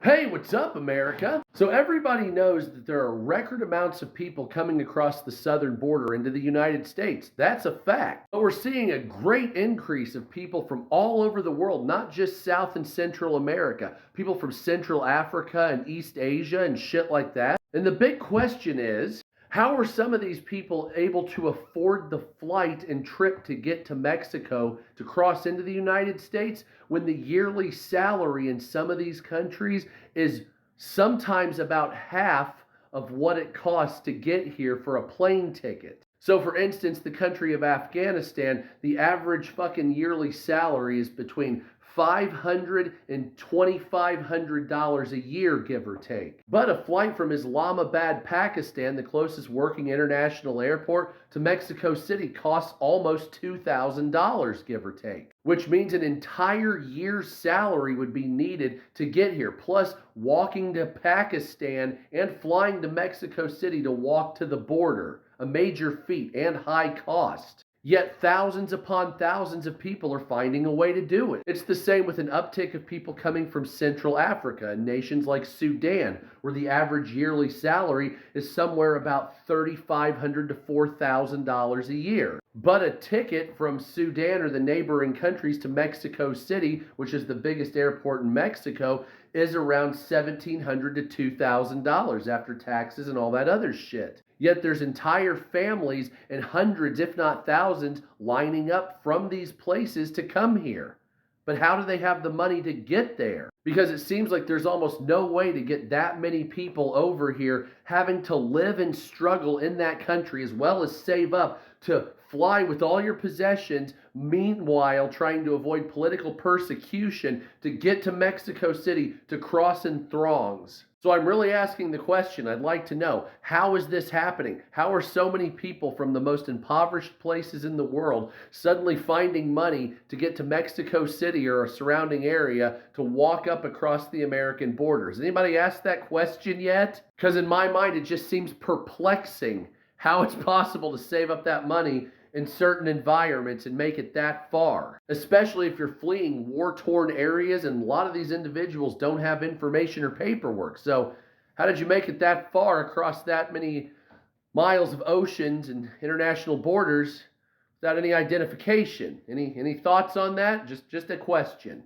Hey, what's up, America? So, everybody knows that there are record amounts of people coming across the southern border into the United States. That's a fact. But we're seeing a great increase of people from all over the world, not just South and Central America, people from Central Africa and East Asia and shit like that. And the big question is, how are some of these people able to afford the flight and trip to get to Mexico to cross into the United States when the yearly salary in some of these countries is sometimes about half of what it costs to get here for a plane ticket? So, for instance, the country of Afghanistan, the average fucking yearly salary is between $500 and $2,500 a year, give or take. But a flight from Islamabad, Pakistan, the closest working international airport, to Mexico City costs almost $2,000, give or take. Which means an entire year's salary would be needed to get here, plus walking to Pakistan and flying to Mexico City to walk to the border, a major feat and high cost. Yet thousands upon thousands of people are finding a way to do it. It's the same with an uptick of people coming from Central Africa and nations like Sudan, where the average yearly salary is somewhere about $3,500 to $4,000 a year. But a ticket from Sudan or the neighboring countries to Mexico City, which is the biggest airport in Mexico, is around $1,700 to $2,000 after taxes and all that other shit. Yet there's entire families and hundreds, if not thousands, lining up from these places to come here. But how do they have the money to get there? Because it seems like there's almost no way to get that many people over here having to live and struggle in that country as well as save up to fly with all your possessions, meanwhile trying to avoid political persecution to get to Mexico City to cross in throngs. So I'm really asking the question, I'd like to know, how is this happening? How are so many people from the most impoverished places in the world suddenly finding money to get to Mexico City or a surrounding area to walk up across the American borders? Anybody asked that question yet? Because in my mind, it just seems perplexing how it's possible to save up that money in certain environments and make it that far, especially if you're fleeing war-torn areas and a lot of these individuals don't have information or paperwork. So how did you make it that far across that many miles of oceans and international borders without any identification? Any thoughts on that? Just a question.